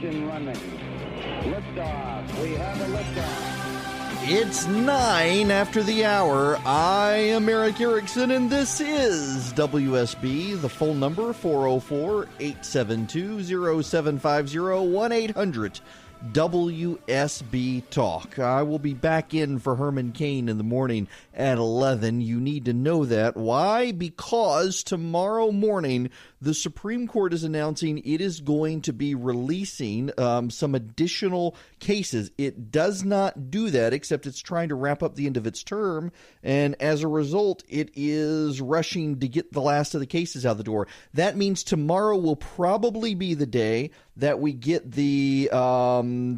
Ignition running. Liftoff. We have a liftoff. It's 9 after the hour. I am Eric Erickson, and this is WSB. The phone number, 404-872-0750, 1-800-WSB Talk. I will be back in for Herman Cain in the morning at 11. You need to know that. Why? Because tomorrow morning, the Supreme Court is announcing it is going to be releasing some additional cases. It does not do that, except it's trying to wrap up the end of its term, and as a result, it is rushing to get the last of the cases out the door. That means tomorrow will probably be the day that we get the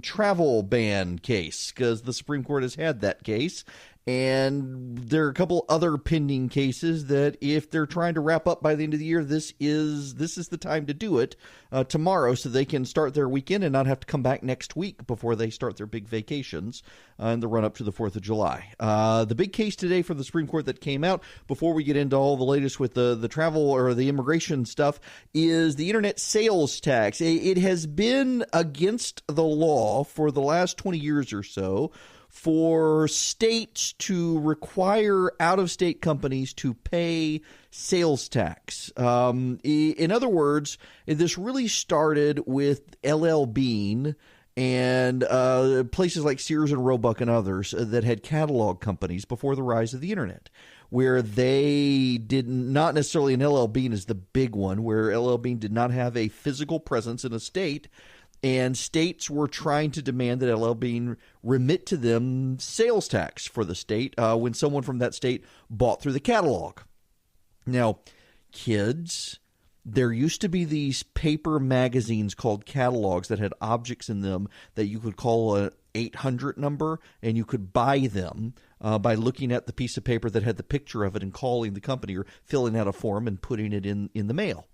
travel ban case, because the Supreme Court has had that case. And there are a couple other pending cases that if they're trying to wrap up by the end of the year, this is the time to do it tomorrow, so they can start their weekend and not have to come back next week before they start their big vacations in the run up to the 4th of July. The big case today from the Supreme Court that came out, before we get into all the latest with the travel or the immigration stuff, is the internet sales tax. It has been against the law for the last 20 years or so for states to require out-of-state companies to pay sales tax. In other words, this really started with LL Bean and places like Sears and Roebuck and others that had catalog companies before the rise of the internet, where they did not necessarily, and LL Bean is the big one, where LL Bean did not have a physical presence in a state, and states were trying to demand that LL Bean remit to them sales tax for the state when someone from that state bought through the catalog. Now, kids, there used to be these paper magazines called catalogs that had objects in them that you could call an 800 number, and you could buy them by looking at the piece of paper that had the picture of it and calling the company or filling out a form and putting it in the mail.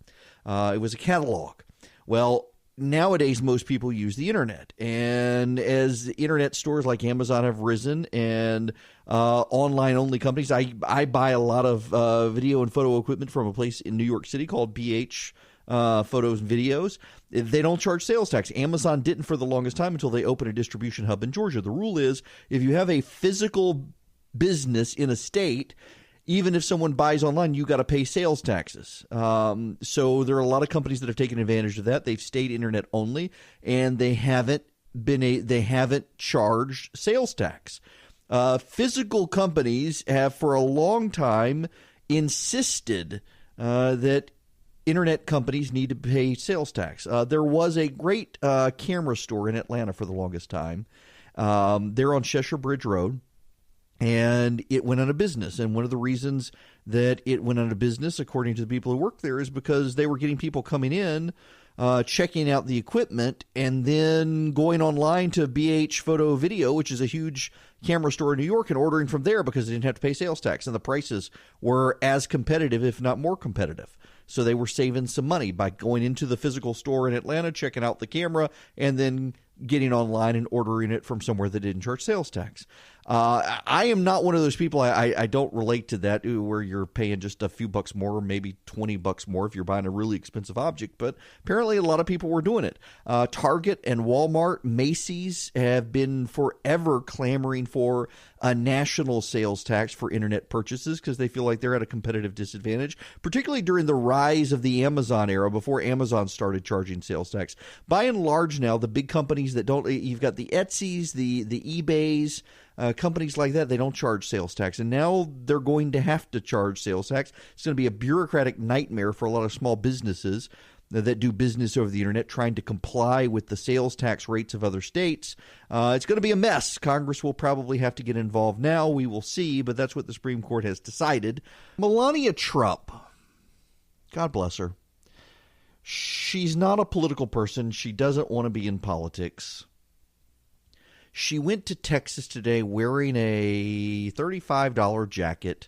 It was a catalog. Well, nowadays, most people use the internet, and as internet stores like Amazon have risen and online-only companies, I buy a lot of video and photo equipment from a place in New York City called BH Photos and Videos. They don't charge sales tax. Amazon didn't for the longest time until they opened a distribution hub in Georgia. The rule is if you have a physical business in a state, even if someone buys online, you got to pay sales taxes. So there are a lot of companies that have taken advantage of that. They've stayed internet only, and they haven't charged sales tax. Physical companies have for a long time insisted that internet companies need to pay sales tax. There was a great camera store in Atlanta for the longest time. They're on Cheshire Bridge Road. And it went out of business. And one of the reasons that it went out of business, according to the people who work there, is because they were getting people coming in, checking out the equipment, and then going online to BH Photo Video, which is a huge camera store in New York, and ordering from there because they didn't have to pay sales tax. And the prices were as competitive, if not more competitive. So they were saving some money by going into the physical store in Atlanta, checking out the camera, and then getting online and ordering it from somewhere that didn't charge sales tax. I am not one of those people. I don't relate to that where you're paying just a few bucks more, maybe $20 more if you're buying a really expensive object. But apparently a lot of people were doing it. Target and Walmart, Macy's have been forever clamoring for a national sales tax for internet purchases because they feel like they're at a competitive disadvantage, particularly during the rise of the Amazon era before Amazon started charging sales tax. By and large now, the big companies that don't, you've got the Etsy's, the eBays, companies like that, they don't charge sales tax. And now they're going to have to charge sales tax. It's going to be a bureaucratic nightmare for a lot of small businesses that do business over the internet trying to comply with the sales tax rates of other states. It's going to be a mess. Congress will probably have to get involved now. We will see, but that's what the Supreme Court has decided. Melania Trump, God bless her. She's not a political person. She doesn't want to be in politics. She went to Texas today wearing a $35 jacket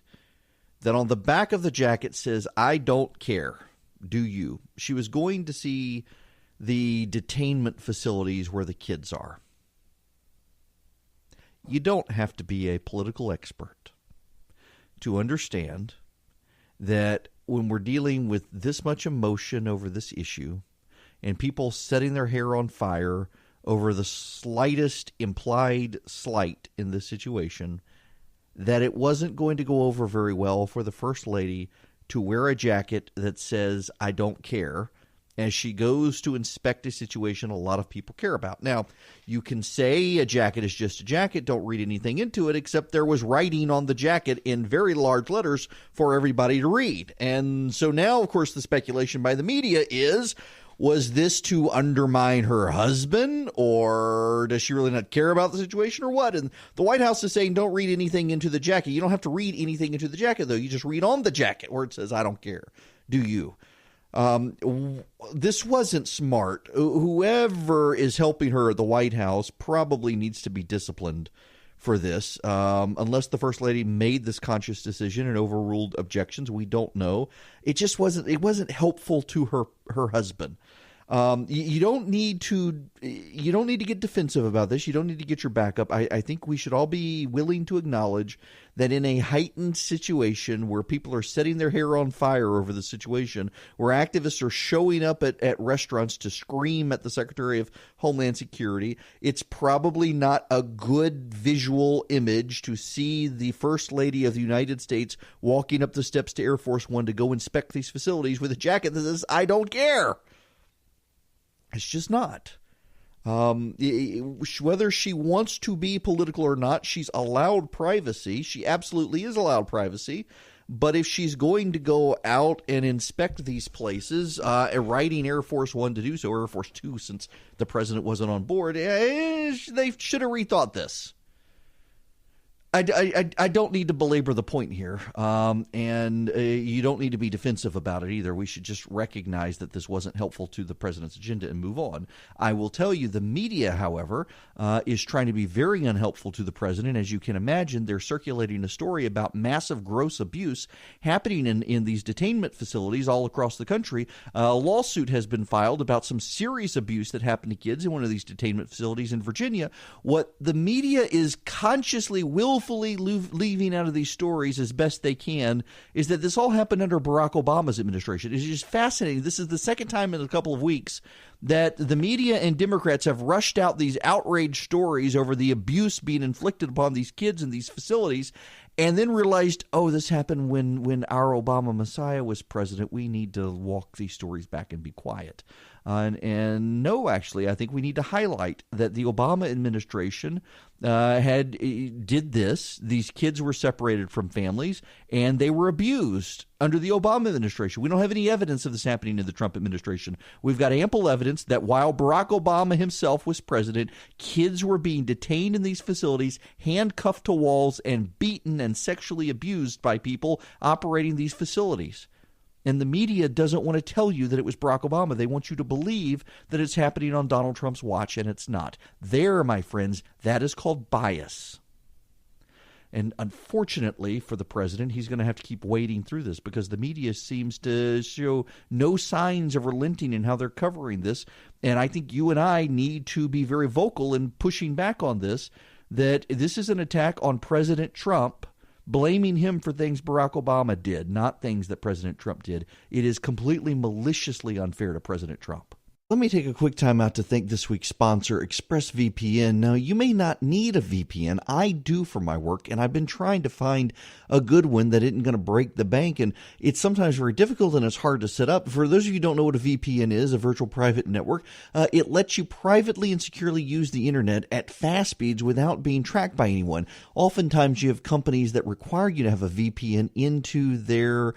that on the back of the jacket says, "I don't care. Do you?" She was going to see the detainment facilities where the kids are. You don't have to be a political expert to understand that when we're dealing with this much emotion over this issue, and people setting their hair on fire over the slightest implied slight in this situation, that it wasn't going to go over very well for the First Lady to wear a jacket that says, "I don't care," as she goes to inspect a situation a lot of people care about. Now, you can say a jacket is just a jacket, don't read anything into it, except there was writing on the jacket in very large letters for everybody to read. And so now, of course, the speculation by the media is, was this to undermine her husband, or does she really not care about the situation, or what? And the White House is saying, don't read anything into the jacket. You don't have to read anything into the jacket, though. You just read on the jacket where it says, "I don't care." Do you? This wasn't smart. Whoever is helping her at the White House probably needs to be disciplined for this, unless the First Lady made this conscious decision and overruled objections. We don't know. It just wasn't. It wasn't helpful to her husband. You don't need to get defensive about this. You don't need to get your back up. I think we should all be willing to acknowledge that in a heightened situation where people are setting their hair on fire over the situation, where activists are showing up at restaurants to scream at the Secretary of Homeland Security, it's probably not a good visual image to see the First Lady of the United States walking up the steps to Air Force One to go inspect these facilities with a jacket that says, "I don't care." It's just not. Whether she wants to be political or not, she's allowed privacy. She absolutely is allowed privacy. But if she's going to go out and inspect these places, writing Air Force One to do so, Air Force Two, since the president wasn't on board, they should have rethought this. I don't need to belabor the point here, and you don't need to be defensive about it either. We should just recognize that this wasn't helpful to the president's agenda and move on. I will tell you, the media, however, is trying to be very unhelpful to the president. As you can imagine, they're circulating a story about massive gross abuse happening in these detainment facilities all across the country. A lawsuit has been filed about some serious abuse that happened to kids in one of these detainment facilities in Virginia. What the media is consciously willfully leaving out of these stories as best they can is that this all happened under Barack Obama's administration. It's just fascinating. This is the second time in a couple of weeks that the media and Democrats have rushed out these outrage stories over the abuse being inflicted upon these kids in these facilities, and then realized, oh, this happened when our Obama Messiah was president. We need to walk these stories back and be quiet. And no, actually, I think we need to highlight that the Obama administration did this. These kids were separated from families, and they were abused under the Obama administration. We don't have any evidence of this happening in the Trump administration. We've got ample evidence that while Barack Obama himself was president, kids were being detained in these facilities, handcuffed to walls, and beaten and sexually abused by people operating these facilities. And the media doesn't want to tell you that it was Barack Obama. They want you to believe that it's happening on Donald Trump's watch, and it's not. There, my friends, that is called bias. And unfortunately for the president, he's going to have to keep wading through this because the media seems to show no signs of relenting in how they're covering this. And I think you and I need to be very vocal in pushing back on this, that this is an attack on President Trump, blaming him for things Barack Obama did, not things that President Trump did. It is completely maliciously unfair to President Trump. Let me take a quick time out to thank this week's sponsor, ExpressVPN. Now, you may not need a VPN. I do for my work, and I've been trying to find a good one that isn't going to break the bank, and it's sometimes very difficult and it's hard to set up. For those of you who don't know what a VPN is, a virtual private network, it lets you privately and securely use the internet at fast speeds without being tracked by anyone. Oftentimes, you have companies that require you to have a VPN into their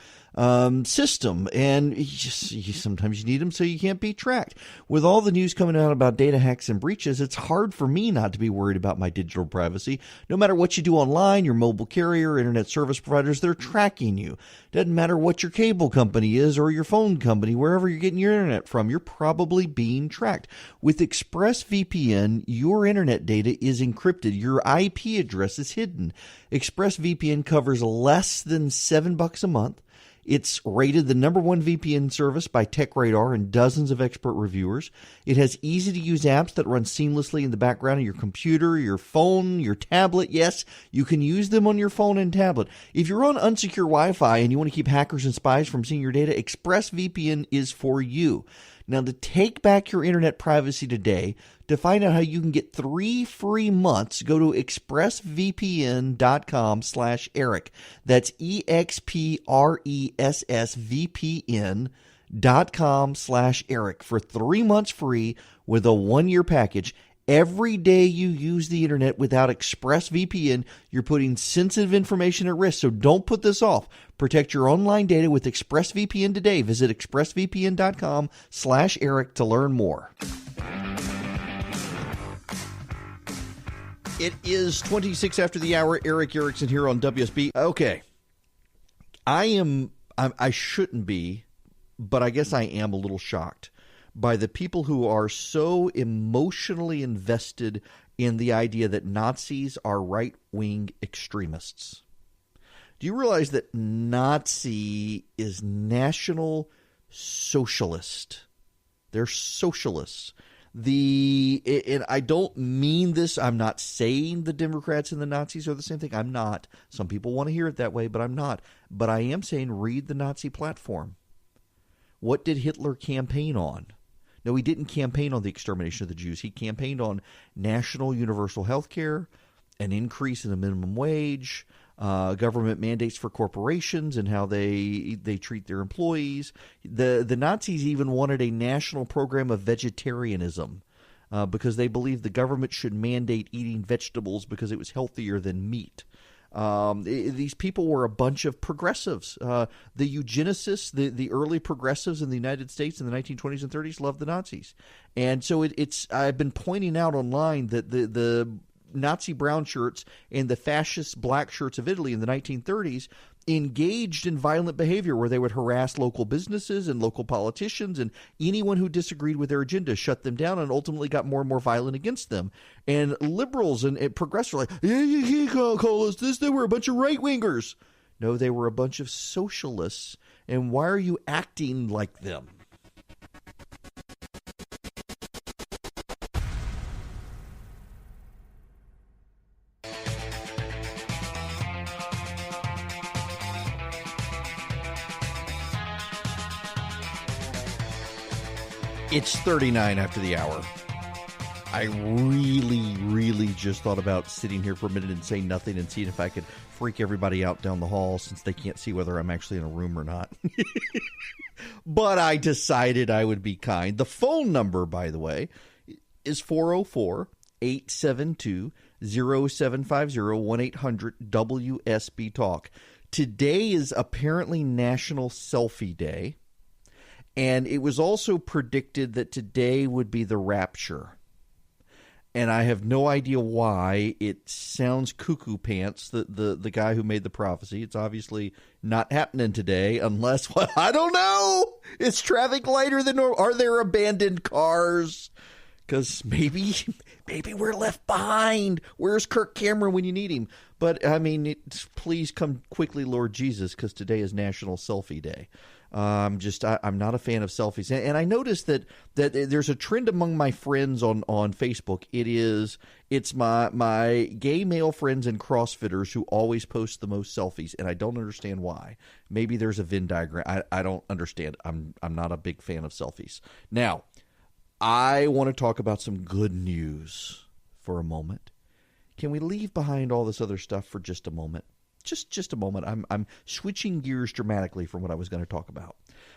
system, and sometimes you need them so you can't be tracked. With all the news coming out about data hacks and breaches, it's hard for me not to be worried about my digital privacy. No matter what you do online, your mobile carrier, internet service providers, they're tracking you. Doesn't matter what your cable company is or your phone company, wherever you're getting your internet from, you're probably being tracked. With ExpressVPN, your internet data is encrypted. Your IP address is hidden. ExpressVPN covers less than $7 a month. It's rated the #1 VPN service by TechRadar and dozens of expert reviewers. It has easy-to-use apps that run seamlessly in the background of your computer, your phone, your tablet. Yes, you can use them on your phone and tablet. If you're on unsecure Wi-Fi and you want to keep hackers and spies from seeing your data, ExpressVPN is for you. Now, to take back your internet privacy today, to find out how you can get 3 free months, go to expressvpn.com/Eric. That's expressvpn.com/Eric for 3 months free with a 1-year package. Every day you use the internet without ExpressVPN, you're putting sensitive information at risk, so don't put this off. Protect your online data with ExpressVPN today. Visit expressvpn.com/Eric to learn more. It is 26 after the hour. Eric Erickson here on WSB. Okay. I shouldn't be, but I guess I am a little shocked by the people who are so emotionally invested in the idea that Nazis are right-wing extremists. Do you realize that Nazi is National Socialist? They're socialists. And I don't mean this. I'm not saying the Democrats and the Nazis are the same thing. I'm not. Some people want to hear it that way, but I'm not. But I am saying read the Nazi platform. What did Hitler campaign on? No, he didn't campaign on the extermination of the Jews. He campaigned on national universal health care, an increase in the minimum wage, government mandates for corporations and how they treat their employees. The Nazis even wanted a national program of vegetarianism because they believed the government should mandate eating vegetables because it was healthier than meat. These people were a bunch of progressives. The eugenicists, the early progressives in the United States in the 1920s and 30s loved the Nazis. And so I've been pointing out online that the Nazi brown shirts and the fascist black shirts of Italy in the 1930s engaged in violent behavior where they would harass local businesses and local politicians, and anyone who disagreed with their agenda shut them down and ultimately got more and more violent against them. And liberals and progressives were like, yeah, you can't call us this. They were a bunch of right-wingers. No, they were a bunch of socialists. And why are you acting like them? It's 39 after the hour. I really just thought about sitting here for a minute and saying nothing and seeing if I could freak everybody out down the hall since they can't see whether I'm actually in a room or not. But I decided I would be kind. The phone number, by the way, is 404-872-0750, 1-800-WSB-TALK. Today is apparently National Selfie Day. And it was also predicted that today would be the rapture. And I have no idea why. It sounds cuckoo pants, the guy who made the prophecy. It's obviously not happening today unless, well, I don't know. Is traffic lighter than normal? Are there abandoned cars? Because maybe we're left behind. Where's Kirk Cameron when you need him? But, I mean, please come quickly, Lord Jesus, because today is National Selfie Day. I'm not a fan of selfies. And I noticed that there's a trend among my friends on Facebook. It's my gay male friends and CrossFitters who always post the most selfies, and I don't understand why. Maybe there's a Venn diagram. I don't understand. I'm not a big fan of selfies. Now, I want to talk about some good news for a moment. Can we leave behind all this other stuff for just a moment? Just a moment. I'm switching gears dramatically from what I was going to talk about.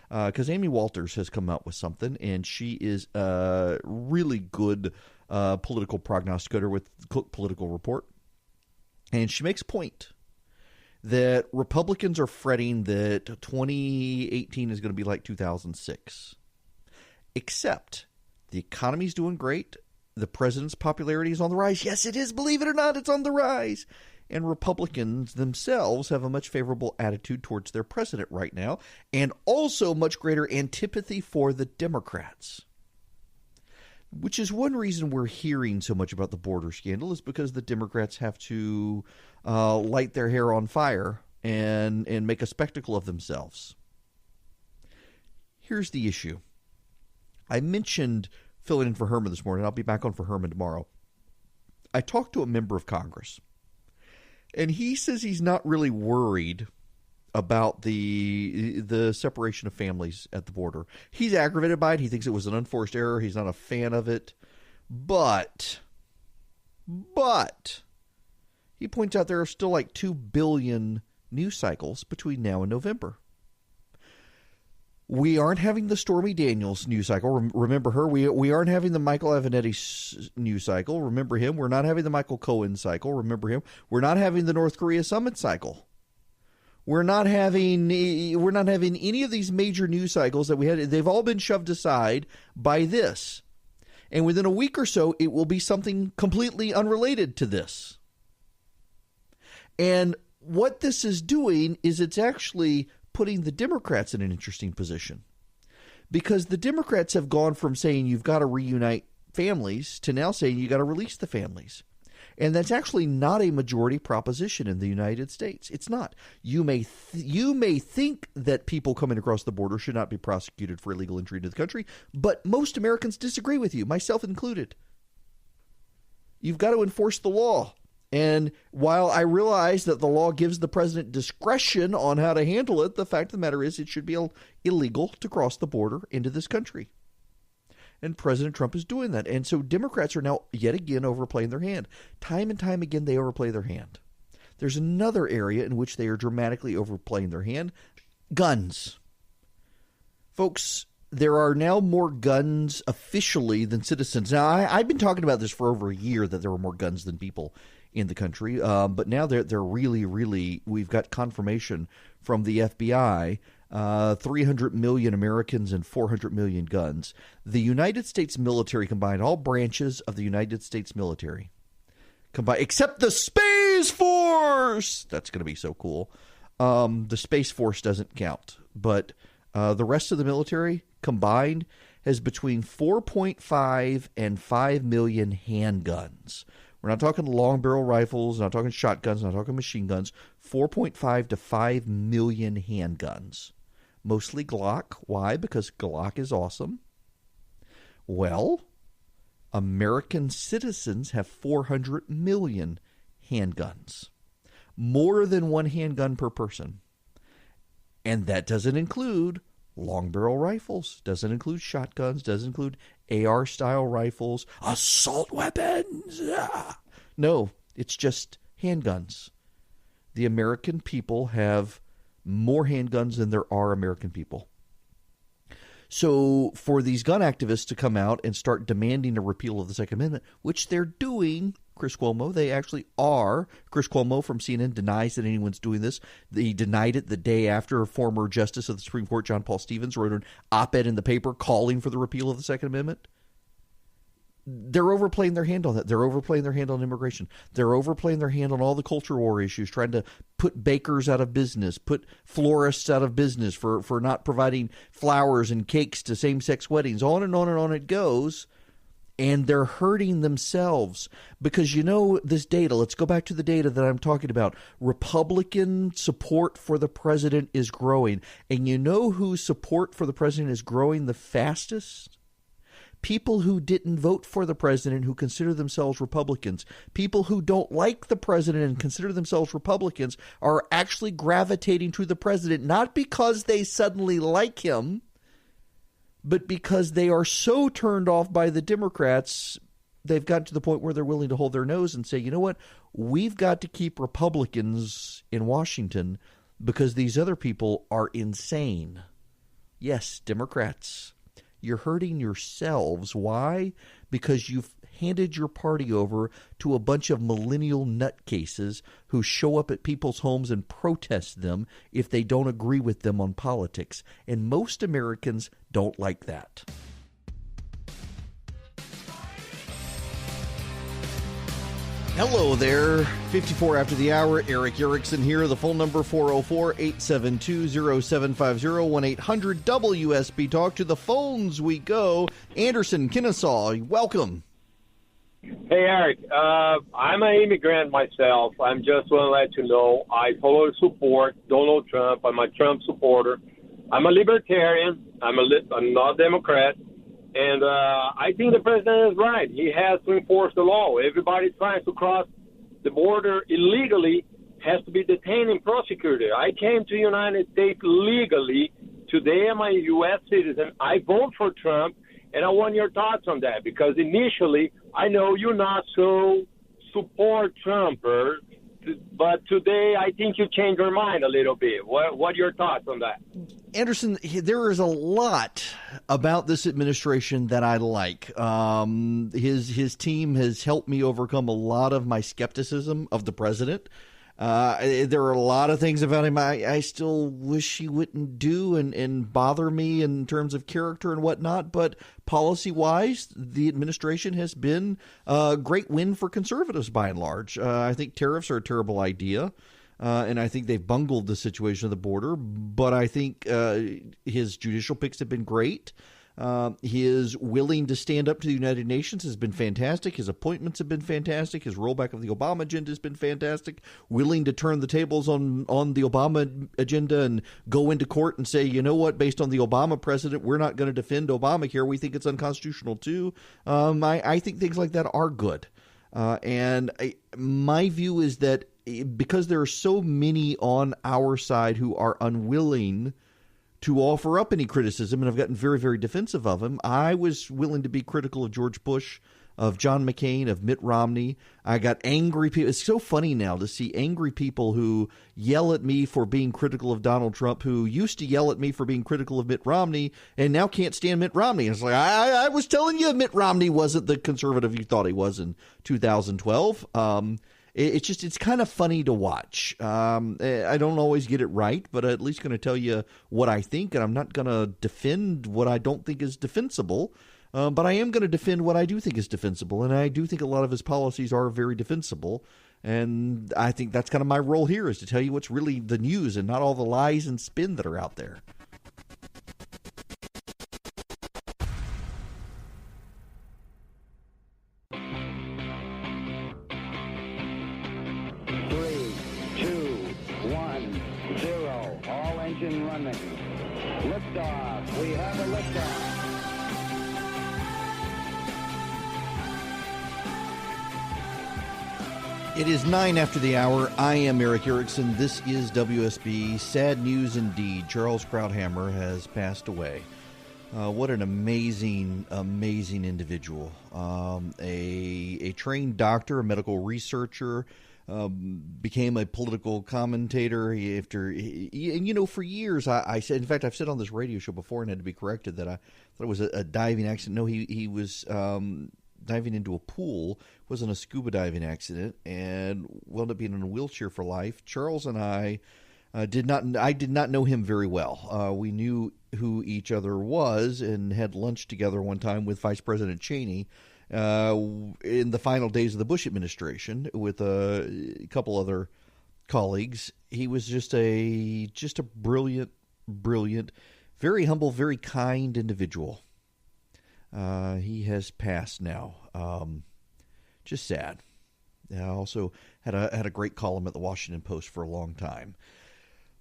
Because Amy Walters has come out with something, and she is a really good political prognosticator with Political Report. And she makes a point that Republicans are fretting that 2018 is going to be like 2006. Except the economy's doing great. The president's popularity is on the rise. Yes, it is. Believe it or not, it's on the rise. And Republicans themselves have a much favorable attitude towards their president right now, and also much greater antipathy for the Democrats. Which is one reason we're hearing so much about the border scandal, is because the Democrats have to light their hair on fire and make a spectacle of themselves. Here's the issue. I mentioned filling in for Herman this morning. I'll be back on for Herman tomorrow. I talked to a member of Congress. And he says he's not really worried about the separation of families at the border. He's aggravated by it. He thinks it was an unforced error. He's not a fan of it. But he points out there are still like 2 billion news cycles between now and November. We aren't having the Stormy Daniels news cycle. Remember her? We aren't having the Michael Avenatti news cycle. Remember him? We're not having the Michael Cohen cycle. Remember him? We're not having the North Korea summit cycle. We're not having any of these major news cycles that we had. They've all been shoved aside by this. And within a week or so, it will be something completely unrelated to this. And what this is doing is it's actually putting the Democrats in an interesting position, because the Democrats have gone from saying you've got to reunite families to now saying you got to release the families. And that's actually not a majority proposition in the United States. It's not. You may think that people coming across the border should not be prosecuted for illegal entry into the country, but most Americans disagree with you, myself included. You've got to enforce the law. And while I realize that the law gives the president discretion on how to handle it, the fact of the matter is it should be illegal to cross the border into this country. And President Trump is doing that. And so Democrats are now yet again overplaying their hand. Time and time again, they overplay their hand. There's another area in which they are dramatically overplaying their hand: guns. Folks, there are now more guns officially than citizens. Now, I've been talking about this for over a year, that there were more guns than people in the country. But now they're really, we've got confirmation from the FBI, 300 million Americans and 400 million guns. The United States military combined, all branches of the United States military combined, except the Space Force. That's going to be so cool. The Space Force doesn't count, but the rest of the military combined has between 4.5 and 5 million handguns. We're not talking long barrel rifles, not talking shotguns, not talking machine guns. 4.5 to 5 million handguns. Mostly Glock. Why? Because Glock is awesome. Well, American citizens have 400 million handguns. More than one handgun per person. And that doesn't include long barrel rifles, doesn't include shotguns, doesn't include AR-style rifles, assault weapons. No, it's just handguns. The American people have more handguns than there are American people. So for these gun activists to come out and start demanding a repeal of the Second Amendment, which they're doing, Chris Cuomo, they actually are. Chris Cuomo from CNN denies that anyone's doing this. He denied it the day after a former Justice of the Supreme Court, John Paul Stevens, wrote an op-ed in the paper calling for the repeal of the Second Amendment. They're overplaying their hand on that. They're overplaying their hand on immigration. They're overplaying their hand on all the culture war issues, trying to put bakers out of business, put florists out of business for not providing flowers and cakes to same-sex weddings. On and on and on it goes. And they're hurting themselves because, you know, this data, let's go back to the data that I'm talking about. Republican support for the president is growing. And you know whose support for the president is growing the fastest? People who didn't vote for the president, who consider themselves Republicans. People who don't like the president and consider themselves Republicans are actually gravitating to the president, not because they suddenly like him, but because they are so turned off by the Democrats, they've gotten to the point where they're willing to hold their nose and say, you know what, we've got to keep Republicans in Washington because these other people are insane. Yes, Democrats, you're hurting yourselves. Why? Because you've handed your party over to a bunch of millennial nutcases who show up at people's homes and protest them if they don't agree with them on politics. And most Americans don't like that. Hello there. 54 after the hour. Eric Erickson here. The phone number 404-872-0750, 1-800-WSB Talk. To the phones we go. Anderson, Kennesaw, welcome. Hey, Eric. I'm an immigrant myself. I'm just want to let you know I totally support Donald Trump. I'm a Trump supporter. I'm a libertarian. I'm not a Democrat. And I think the president is right. He has to enforce the law. Everybody trying to cross the border illegally has to be detained and prosecuted. I came to the United States legally. Today I'm a U.S. citizen. I vote for Trump, and I want your thoughts on that, because initially I know you're not so support Trumpers, but today I think you changed your mind a little bit. What are your thoughts on that? Anderson, there is a lot about this administration that I like. His team has helped me overcome a lot of my skepticism of the president. There are a lot of things about him I still wish he wouldn't do and bother me in terms of character and whatnot. But policy-wise, the administration has been a great win for conservatives by and large. I think tariffs are a terrible idea, and I think they've bungled the situation of the border. But I think his judicial picks have been great. His willing to stand up to the United Nations has been fantastic. His appointments have been fantastic. His rollback of the Obama agenda has been fantastic. Willing to turn the tables on the Obama agenda and go into court and say, you know what, based on the Obama precedent, we're not going to defend Obamacare. We think it's unconstitutional too. I think things like that are good. My view is that because there are so many on our side who are unwilling to offer up any criticism, and I've gotten very, very defensive of him. I was willing to be critical of George Bush, of John McCain, of Mitt Romney. I got angry people. It's so funny now to see angry people who yell at me for being critical of Donald Trump, who used to yell at me for being critical of Mitt Romney, and now can't stand Mitt Romney. It's like, I was telling you Mitt Romney wasn't the conservative you thought he was in 2012. It's kind of funny to watch. I don't always get it right, but I'm at least going to tell you what I think, and I'm not going to defend what I don't think is defensible, but I am going to defend what I do think is defensible, and I do think a lot of his policies are very defensible, and I think that's kind of my role here, is to tell you what's really the news and not all the lies and spin that are out there. Liftoff. We have a liftoff. It is 9 after the hour. I am Eric Erickson. This is WSB. Sad news indeed. Charles Krauthammer has passed away. What an amazing, amazing individual. A trained doctor, a medical researcher, became a political commentator for years I said, in fact, I've said on this radio show before and had to be corrected that I thought it was a diving accident. No, he was diving into a pool. It wasn't a scuba diving accident, and wound up being in a wheelchair for life. Charles and I did not know him very well. We knew who each other was and had lunch together one time with Vice President Cheney in the final days of the Bush administration with a couple other colleagues. He was just a brilliant, very humble, very kind individual. He has passed now. Just sad. Also had a great column at the Washington Post for a long time.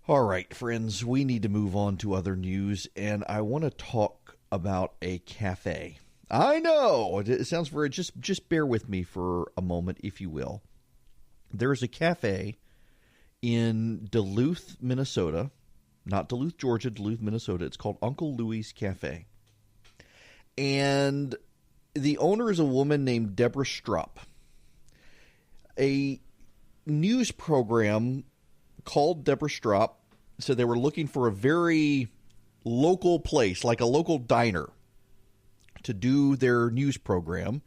All right, friends, we need to move on to other news, and I want to talk about a cafe. I know it sounds very. Just bear with me for a moment, if you will. There's a cafe in Duluth, Minnesota, not Duluth, Georgia, Duluth, Minnesota. It's called Uncle Louie's Cafe, and the owner is a woman named Deborah Strupp. A news program called Deborah Strupp said they were looking for a very local place, like a local diner, to do their news program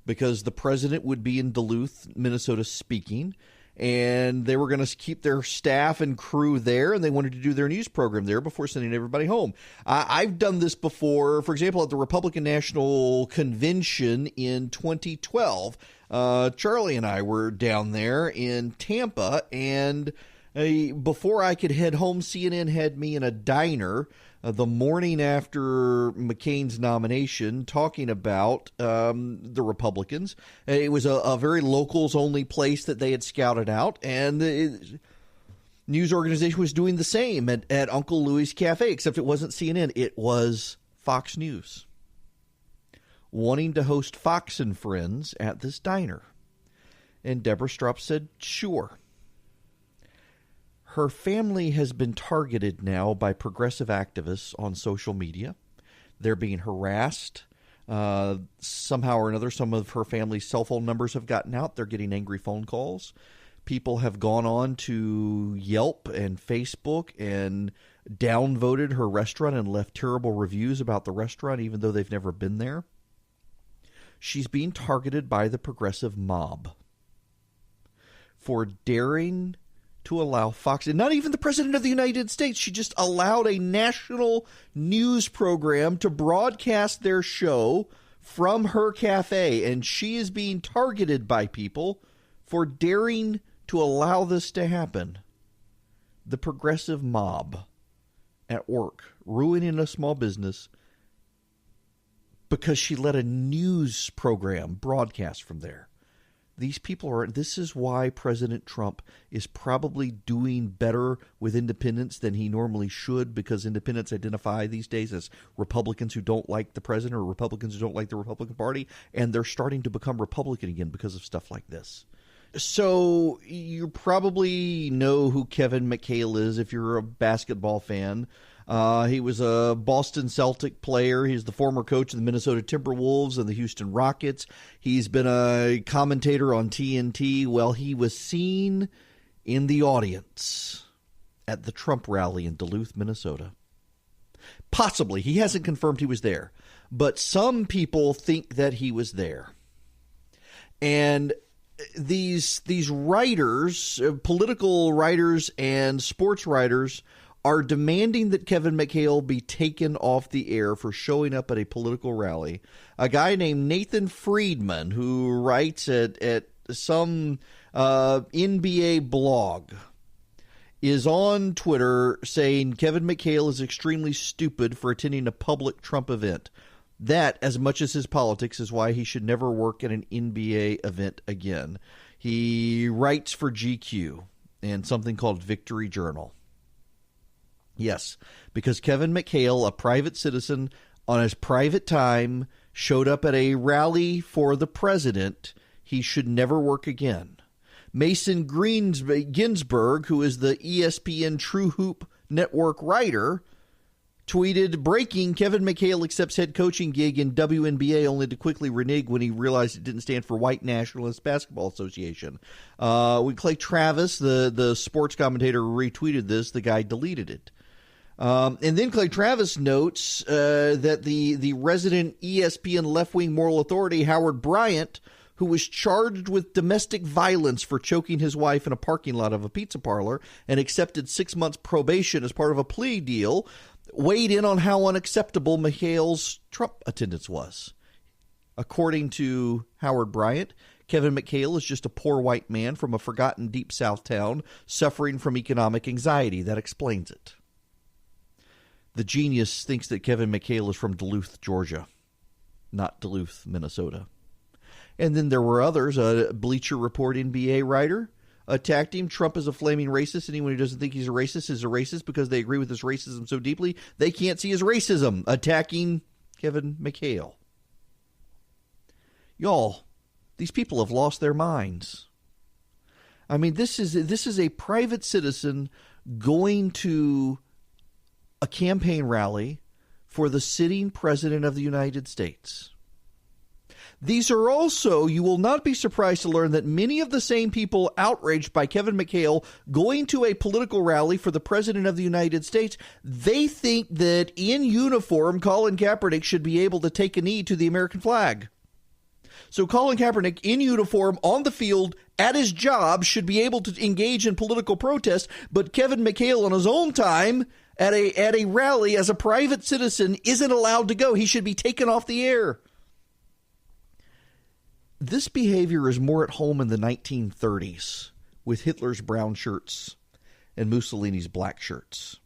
because the president would be in Duluth, Minnesota speaking, and they were going to keep their staff and crew there, and they wanted to do their news program there before sending everybody home. I've done this before, for example, at the Republican National Convention in 2012. Charlie and I were down there in Tampa, and before I could head home, CNN had me in a diner the morning after McCain's nomination, talking about the Republicans. It was a very locals-only place that they had scouted out, and the news organization was doing the same at Uncle Louie's Cafe, except it wasn't CNN. It was Fox News, wanting to host Fox and Friends at this diner. And Deborah Strupp said, sure. Her family has been targeted now by progressive activists on social media. They're being harassed. Somehow or another, some of her family's cell phone numbers have gotten out. They're getting angry phone calls. People have gone on to Yelp and Facebook and downvoted her restaurant and left terrible reviews about the restaurant, even though they've never been there. She's being targeted by the progressive mob for daring to allow Fox, and not even the President of the United States, she just allowed a national news program to broadcast their show from her cafe, and she is being targeted by people for daring to allow this to happen. The progressive mob at work, ruining a small business because she let a news program broadcast from there. These people are, this is why President Trump is probably doing better with independents than he normally should, because independents identify these days as Republicans who don't like the president or Republicans who don't like the Republican Party, and they're starting to become Republican again because of stuff like this. So you probably know who Kevin McHale is if you're a basketball fan. He was a Boston Celtic player. He's the former coach of the Minnesota Timberwolves and the Houston Rockets. He's been a commentator on TNT. Well, he was seen in the audience at the Trump rally in Duluth, Minnesota. Possibly. He hasn't confirmed he was there. But some people think that he was there. And these writers, political writers and sports writers, are demanding that Kevin McHale be taken off the air for showing up at a political rally. A guy named Nathan Friedman, who writes at some NBA blog, is on Twitter saying Kevin McHale is extremely stupid for attending a public Trump event. That, as much as his politics, is why he should never work at an NBA event again. He writes for GQ and something called Victory Journal. Yes, because Kevin McHale, a private citizen, on his private time, showed up at a rally for the president, he should never work again. Mason Ginsberg, who is the ESPN True Hoop Network writer, tweeted, "Breaking, Kevin McHale accepts head coaching gig in WNBA only to quickly renege when he realized it didn't stand for White Nationalist Basketball Association." When Clay Travis, the sports commentator, retweeted this, the guy deleted it. And then Clay Travis notes that the resident ESPN left-wing moral authority, Howard Bryant, who was charged with domestic violence for choking his wife in a parking lot of a pizza parlor and accepted 6 months probation as part of a plea deal, weighed in on how unacceptable McHale's Trump attendance was. According to Howard Bryant, Kevin McHale is just a poor white man from a forgotten deep South town suffering from economic anxiety. That explains it. The genius thinks that Kevin McHale is from Duluth, Georgia, not Duluth, Minnesota. And then there were others. A Bleacher Report NBA writer attacked him. Trump is a flaming racist. Anyone who doesn't think he's a racist is a racist because they agree with his racism so deeply they can't see his racism. Attacking Kevin McHale. Y'all, these people have lost their minds. I mean, this is a private citizen going to a campaign rally for the sitting president of the United States. These are also, you will not be surprised to learn that many of the same people outraged by Kevin McHale going to a political rally for the president of the United States, they think that in uniform, Colin Kaepernick should be able to take a knee to the American flag. So Colin Kaepernick in uniform on the field at his job should be able to engage in political protest, but Kevin McHale on his own time at a rally as a private citizen isn't allowed to go. He should be taken off the air. This behavior is more at home in the 1930s with Hitler's brown shirts and Mussolini's black shirts.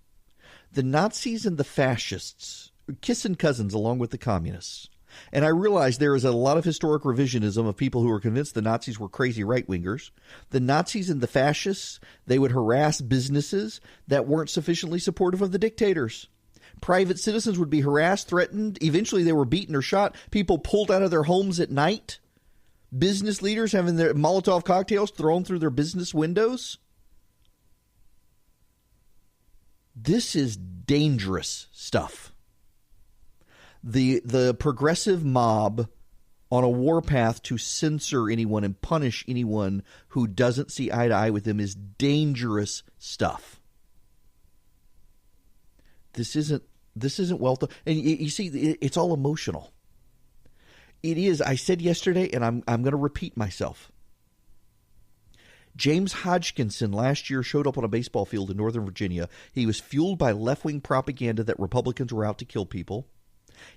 The Nazis and the fascists kissing cousins along with the communists. And I realize there is a lot of historic revisionism of people who are convinced the Nazis were crazy right-wingers. The Nazis and the fascists, they would harass businesses that weren't sufficiently supportive of the dictators. Private citizens would be harassed, threatened. Eventually they were beaten or shot. People pulled out of their homes at night. Business leaders having their Molotov cocktails thrown through their business windows. This is dangerous stuff. The progressive mob on a warpath to censor anyone and punish anyone who doesn't see eye to eye with them is dangerous stuff. This isn't well thought. And you see, it's all emotional. It is. I said yesterday, and I'm going to repeat myself. James Hodgkinson last year showed up on a baseball field in Northern Virginia. He was fueled by left-wing propaganda that Republicans were out to kill people.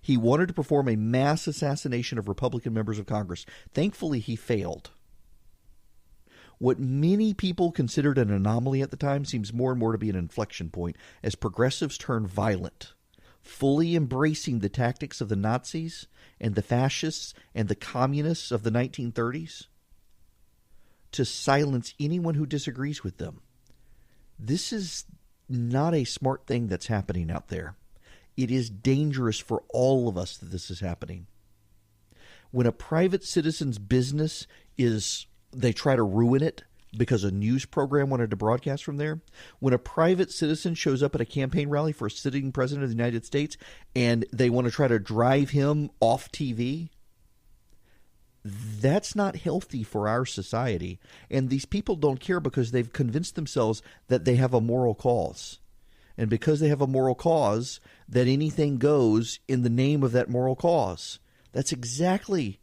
He wanted to perform a mass assassination of Republican members of Congress. Thankfully, he failed. What many people considered an anomaly at the time seems more and more to be an inflection point as progressives turn violent, fully embracing the tactics of the Nazis and the fascists and the communists of the 1930s to silence anyone who disagrees with them. This is not a smart thing that's happening out there. It is dangerous for all of us that this is happening. When a private citizen's business they try to ruin it because a news program wanted to broadcast from there. When a private citizen shows up at a campaign rally for a sitting president of the United States and they want to try to drive him off TV, that's not healthy for our society. And these people don't care because they've convinced themselves that they have a moral cause. And because they have a moral cause, that anything goes in the name of that moral cause. That's exactly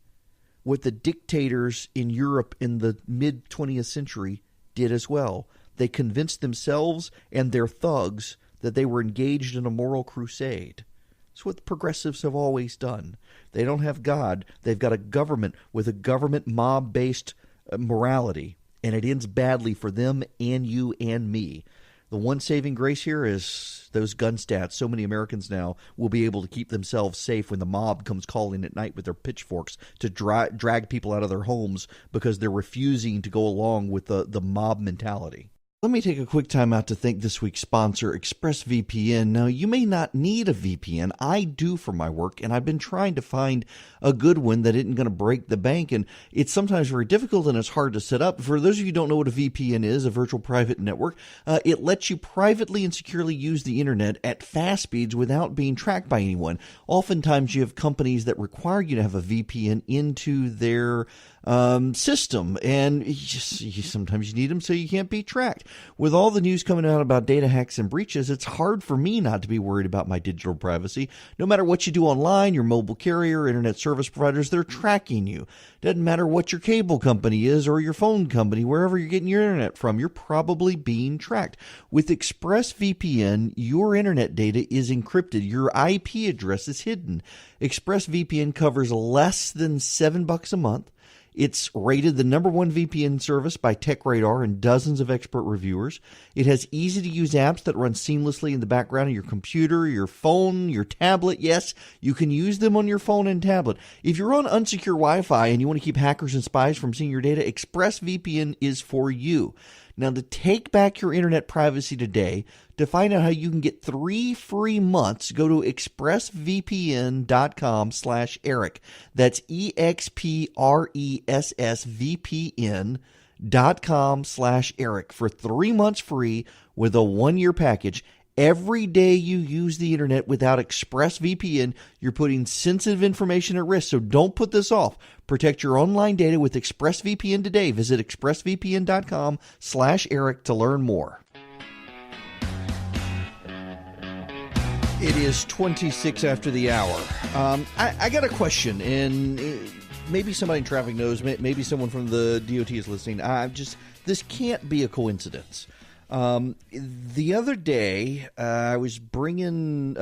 what the dictators in Europe in the mid-20th century did as well. They convinced themselves and their thugs that they were engaged in a moral crusade. It's what the progressives have always done. They don't have God. They've got a government with a government mob-based morality, and it ends badly for them and you and me. The one saving grace here is those gun stats. So many Americans now will be able to keep themselves safe when the mob comes calling at night with their pitchforks to drag people out of their homes because they're refusing to go along with the mob mentality. Let me take a quick time out to thank this week's sponsor, ExpressVPN. Now, you may not need a VPN. I do for my work, and I've been trying to find a good one that isn't going to break the bank, and it's sometimes very difficult and it's hard to set up. For those of you who don't know what a VPN is, a virtual private network, it lets you privately and securely use the internet at fast speeds without being tracked by anyone. Oftentimes, you have companies that require you to have a VPN into their system, and sometimes you need them so you can't be tracked. With all the news coming out about data hacks and breaches, it's hard for me not to be worried about my digital privacy. No matter what you do online, your mobile carrier, internet service providers, they're tracking you. Doesn't matter what your cable company is or your phone company, wherever you're getting your internet from, you're probably being tracked. With ExpressVPN, your internet data is encrypted. Your IP address is hidden. ExpressVPN covers less than $7 a month. It's rated the #1 VPN service by TechRadar and dozens of expert reviewers. It has easy-to-use apps that run seamlessly in the background of your computer, your phone, your tablet. Yes, you can use them on your phone and tablet. If you're on unsecure Wi-Fi and you want to keep hackers and spies from seeing your data, ExpressVPN is for you. Now, to take back your internet privacy today, to find out how you can get 3 free months, go to expressvpn.com/Eric. That's expressvpn.com/Eric for 3 months free with a 1-year package. Every day you use the internet without ExpressVPN, you're putting sensitive information at risk, so don't put this off. Protect your online data with ExpressVPN today. Visit expressvpn.com/Eric to learn more. It is 26 after the hour. I got a question, and maybe somebody in traffic knows, maybe someone from the DOT is listening. This can't be a coincidence. The other day, I was bringing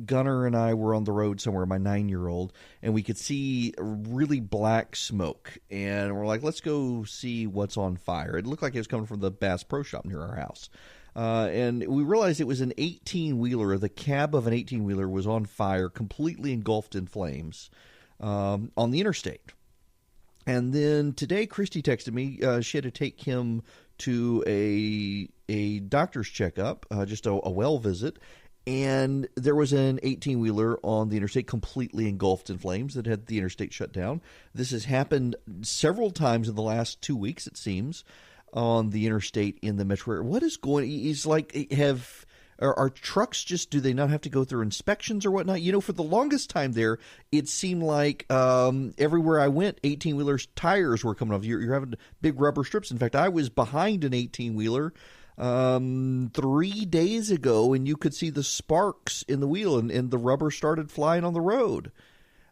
Gunnar and I were on the road somewhere, my 9-year-old, and we could see really black smoke. And we're like, let's go see what's on fire. It looked like it was coming from the Bass Pro Shop near our house. And we realized it was an 18-wheeler. The cab of an 18-wheeler was on fire, completely engulfed in flames on the interstate. And then today, Christy texted me. She had to take him to a doctor's checkup, just a well visit. And there was an 18-wheeler on the interstate completely engulfed in flames that had the interstate shut down. This has happened several times in the last 2 weeks, it seems. on the interstate in the metro area. What is going? He's like, are trucks just, do they not have to go through inspections or whatnot? You know, for the longest time there, it seemed like everywhere I went, 18-wheelers tires were coming off. You're having big rubber strips. In fact, I was behind an 18-wheeler 3 days ago, and you could see the sparks in the wheel, and the rubber started flying on the road.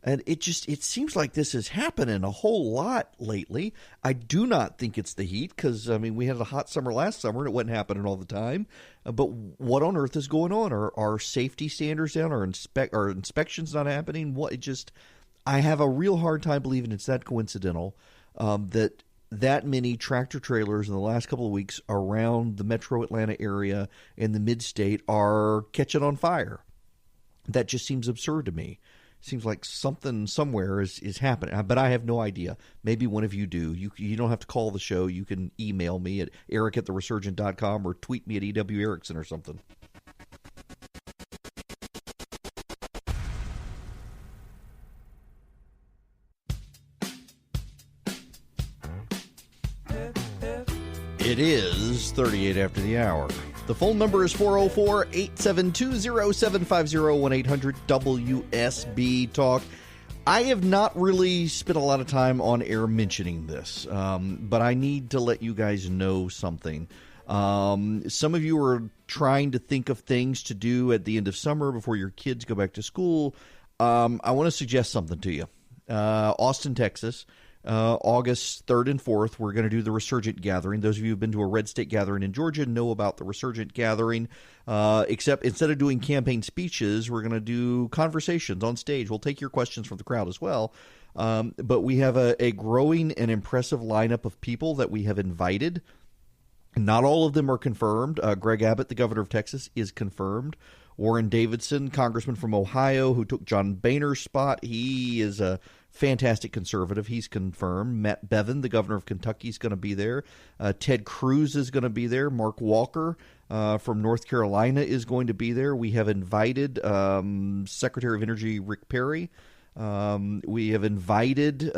And it seems like this is happening a whole lot lately. I do not think it's the heat because, I mean, we had a hot summer last summer and it wasn't happening all the time. But what on earth is going on? Are safety standards down? Are inspections not happening? I have a real hard time believing it's that coincidental that many tractor trailers in the last couple of weeks around the metro Atlanta area and the mid-state are catching on fire. That just seems absurd to me. Seems like something somewhere is happening, but I have no idea. Maybe one of you do. You don't have to call the show. You can email me at eric@theresurgent.com or tweet me at EW Erickson or something. It is 38 after the hour. The phone number is 404-872-0750, 1-800-WSB-TALK. I have not really spent a lot of time on air mentioning this, but I need to let you guys know something. Some of you are trying to think of things to do at the end of summer before your kids go back to school. I want to suggest something to you. Austin, Texas. August 3rd and 4th, we're going to do the Resurgent Gathering. Those of you who have been to a Red State Gathering in Georgia know about the Resurgent Gathering, except instead of doing campaign speeches, we're going to do conversations on stage. We'll take your questions from the crowd as well. But we have a growing and impressive lineup of people that we have invited. Not all of them are confirmed. Greg Abbott, the governor of Texas, is confirmed. Warren Davidson, congressman from Ohio, who took John Boehner's spot. He is a fantastic conservative. He's confirmed. Matt Bevin, the governor of Kentucky, is going to be there. Ted Cruz is going to be there. Mark Walker from North Carolina is going to be there. We have invited Secretary of Energy Rick Perry. We have invited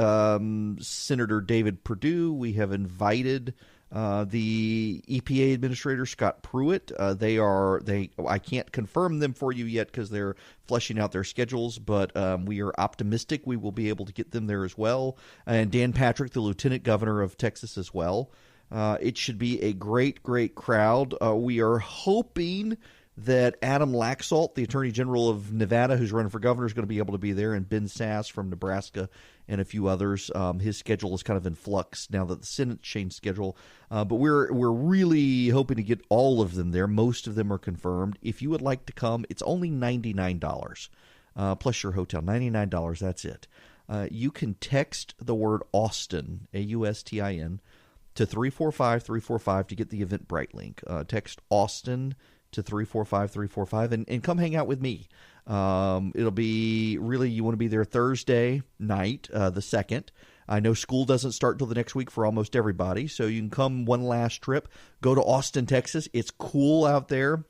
Senator David Perdue. We have invited the EPA Administrator Scott Pruitt. I can't confirm them for you yet because they're fleshing out their schedules, but we are optimistic we will be able to get them there as well. And Dan Patrick, the Lieutenant Governor of Texas, as well. It should be a great, great crowd. We are hoping that Adam Laxalt, the Attorney General of Nevada, who's running for governor, is going to be able to be there, and Ben Sass from Nebraska and a few others. His schedule is kind of in flux now that the Senate changed schedule. But we're really hoping to get all of them there. Most of them are confirmed. If you would like to come, it's only $99 plus your hotel. $99, that's it. You can text the word Austin, A-U-S-T-I-N, to 345-345 to get the Eventbrite link. Text Austin to 345-345 and come hang out with me. It'll be really, you want to be there Thursday night, the 2nd. I know school doesn't start till the next week for almost everybody, so you can come one last trip. Go to Austin, Texas. It's cool out there.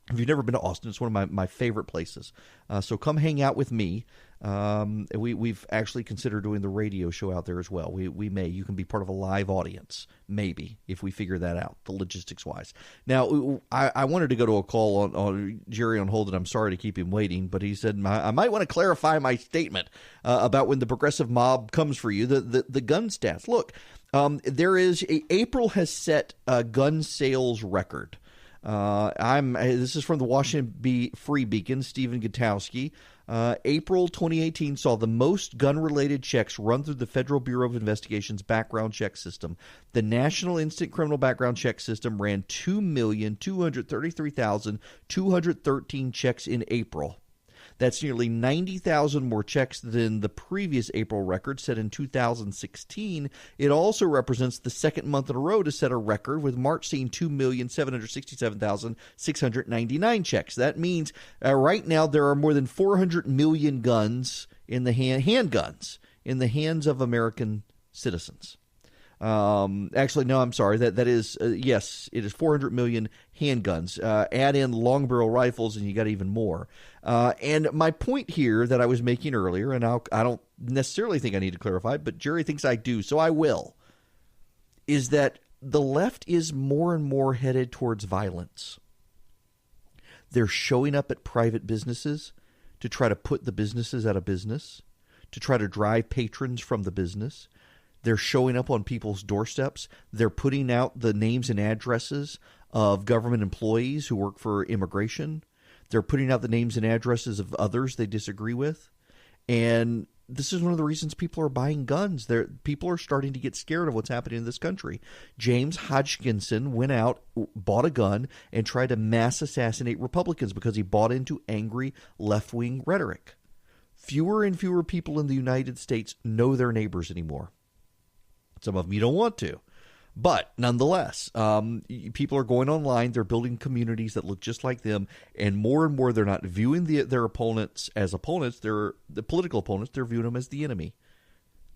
If you've never been to Austin, it's one of my favorite places. So come hang out with me. We've actually considered doing the radio show out there as well. We may. You can be part of a live audience, maybe, if we figure that out, the logistics-wise. Now, I wanted to go to a call on Jerry on hold, and I'm sorry to keep him waiting, but he said, I might want to clarify my statement about when the progressive mob comes for you, the gun stats. Look, April has set a gun sales record. This is from the Washington Free Beacon, Stephen Gutowski. April 2018 saw the most gun-related checks run through the Federal Bureau of Investigation's background check system. The National Instant Criminal Background Check System ran 2,233,213 checks in April. That's nearly 90,000 more checks than the previous April record set in 2016. It also represents the second month in a row to set a record, with March seeing 2,767,699 checks. That means right now there are more than 400 million guns in the handguns in the hands of American citizens. Actually, no, I'm sorry. That is, yes, it is 400 million handguns. Add in long barrel rifles and you got even more. And my point here that I was making earlier, and I don't necessarily think I need to clarify, but Jerry thinks I do, so I will, is that the left is more and more headed towards violence. They're showing up at private businesses to try to put the businesses out of business, to try to drive patrons from the business. They're showing up on people's doorsteps. They're putting out the names and addresses of government employees who work for immigration. They're putting out the names and addresses of others they disagree with. And this is one of the reasons people are buying guns. People are starting to get scared of what's happening in this country. James Hodgkinson went out, bought a gun, and tried to mass assassinate Republicans because he bought into angry left-wing rhetoric. Fewer and fewer people in the United States know their neighbors anymore. Some of them you don't want to. But nonetheless, people are going online. They're building communities that look just like them. And more they're not viewing their opponents as opponents. They're the political opponents. They're viewing them as the enemy.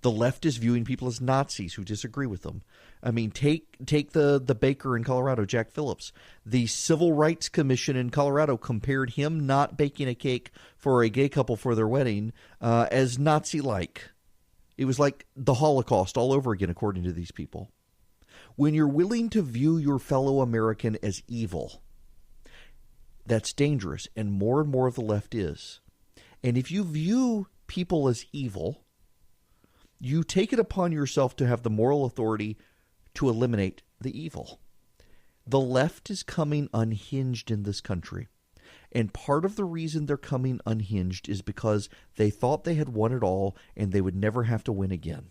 The left is viewing people as Nazis who disagree with them. I mean, take the baker in Colorado, Jack Phillips. The Civil Rights Commission in Colorado compared him not baking a cake for a gay couple for their wedding as Nazi-like. It was like the Holocaust all over again, according to these people. When you're willing to view your fellow American as evil, that's dangerous, and more of the left is. And if you view people as evil, you take it upon yourself to have the moral authority to eliminate the evil. The left is coming unhinged in this country. And part of the reason they're coming unhinged is because they thought they had won it all and they would never have to win again.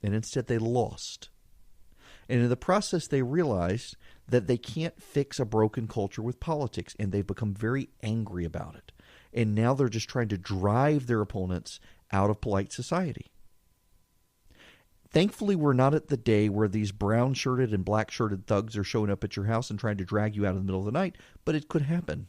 And instead they lost. And in the process, they realized that they can't fix a broken culture with politics, and they've become very angry about it. And now they're just trying to drive their opponents out of polite society. Thankfully, we're not at the day where these brown-shirted and black-shirted thugs are showing up at your house and trying to drag you out in the middle of the night, but it could happen.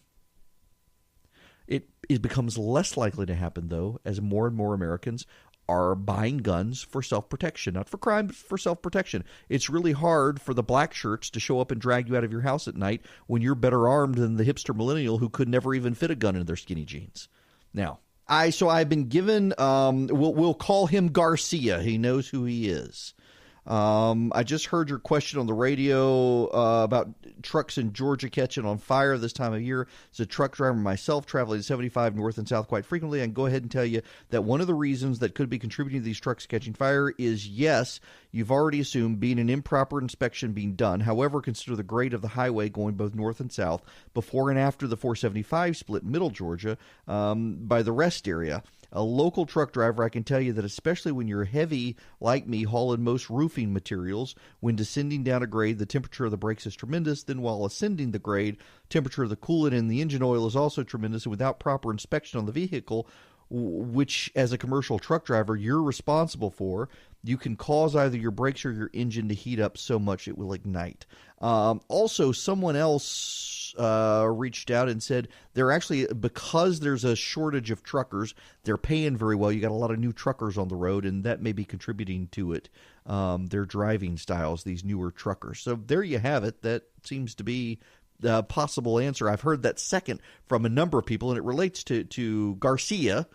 It becomes less likely to happen, though, as more and more Americans are buying guns for self-protection, not for crime, but for self-protection. It's really hard for the black shirts to show up and drag you out of your house at night when you're better armed than the hipster millennial who could never even fit a gun in their skinny jeans. Now, I've been given, we'll call him Garcia. He knows who he is. I just heard your question on the radio about trucks in Georgia catching on fire this time of year. As a truck driver myself, traveling 75 north and south quite frequently, I can go ahead and tell you that one of the reasons that could be contributing to these trucks catching fire is, yes, you've already assumed being an improper inspection being done. However, consider the grade of the highway going both north and south before and after the 475 split middle Georgia by the rest area. A local truck driver, I can tell you that especially when you're heavy, like me, hauling most roofing materials, when descending down a grade, the temperature of the brakes is tremendous. Then while ascending the grade, temperature of the coolant and the engine oil is also tremendous. And without proper inspection on the vehicle, which as a commercial truck driver you're responsible for, you can cause either your brakes or your engine to heat up so much it will ignite. Also, someone else reached out and said they're actually, because there's a shortage of truckers, they're paying very well. You got a lot of new truckers on the road, and that may be contributing to it. Their driving styles, these newer truckers. So there you have it. That seems to be the possible answer. I've heard that second from a number of people, and it relates to Garcia.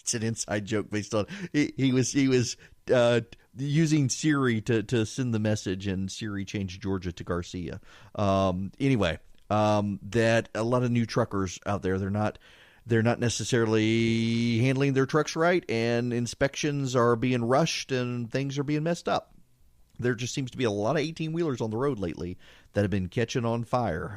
It's an inside joke based on he was using Siri to send the message, and Siri changed Georgia to Garcia. Anyway, that a lot of new truckers out there, they're not necessarily handling their trucks right, and inspections are being rushed and things are being messed up. There just seems to be a lot of 18-wheelers on the road lately that have been catching on fire.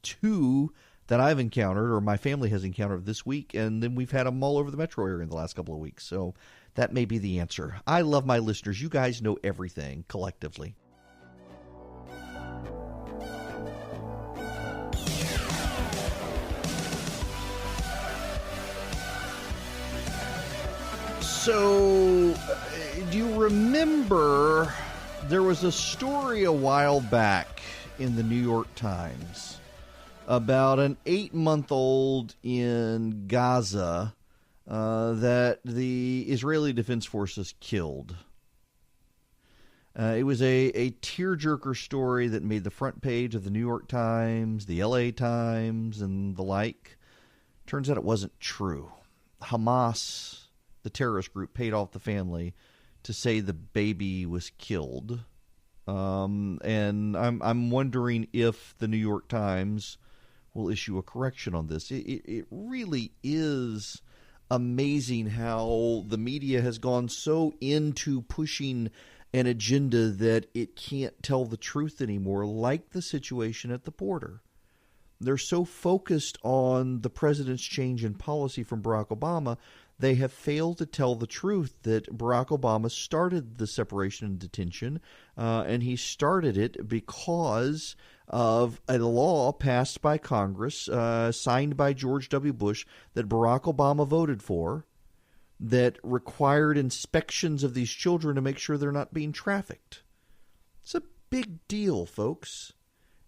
Two that I've encountered, or my family has encountered this week, and then we've had them all over the metro area in the last couple of weeks. So that may be the answer. I love my listeners. You guys know everything collectively. So, do you remember there was a story a while back in the New York Times about an 8-month-old in Gaza that the Israeli Defense Forces killed? It was a tearjerker story that made the front page of the New York Times, the LA Times, and the like. Turns out it wasn't true. Hamas, the terrorist group, paid off the family to say the baby was killed. And I'm wondering if the New York Times will issue a correction on this. It really is amazing how the media has gone so into pushing an agenda that it can't tell the truth anymore, like the situation at the border. They're so focused on the president's change in policy from Barack Obama, they have failed to tell the truth that Barack Obama started the separation and detention, and he started it because of a law passed by Congress, signed by George W. Bush, that Barack Obama voted for, that required inspections of these children to make sure they're not being trafficked. It's a big deal, folks.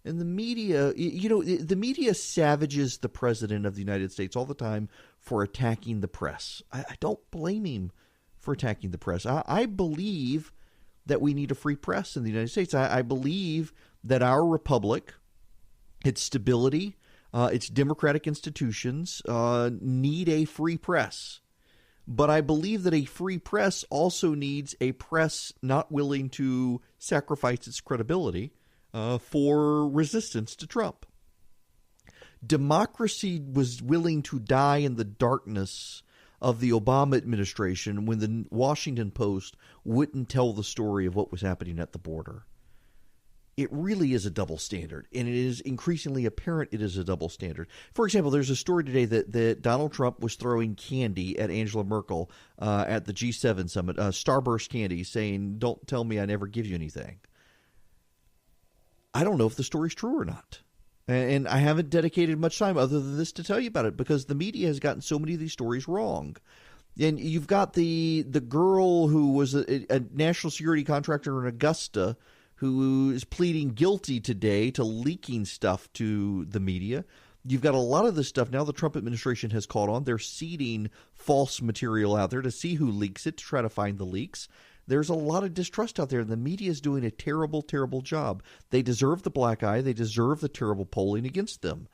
And the media, the media savages the president of the United States all the time for attacking the press. I don't blame him for attacking the press. I believe that we need a free press in the United States. I believe that our republic, its stability, its democratic institutions need a free press. But I believe that a free press also needs a press not willing to sacrifice its credibility for resistance to Trump. Democracy was willing to die in the darkness of the Obama administration when the Washington Post wouldn't tell the story of what was happening at the border. It really is a double standard, and it is increasingly apparent it is a double standard. For example, there's a story today that Donald Trump was throwing candy at Angela Merkel at the G7 summit, Starburst candy, saying, "Don't tell me I never give you anything." I don't know if the story's true or not. And I haven't dedicated much time other than this to tell you about it because the media has gotten so many of these stories wrong. And you've got the girl who was a national security contractor in Augusta who is pleading guilty today to leaking stuff to the media. You've got a lot of this stuff now the Trump administration has caught on. They're seeding false material out there to see who leaks it, to try to find the leaks. There's a lot of distrust out there, and the media is doing a terrible, terrible job. They deserve the black eye. They deserve the terrible polling against them.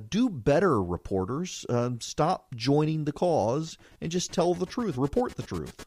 Do better, reporters. Stop joining the cause and just tell the truth. Report the truth.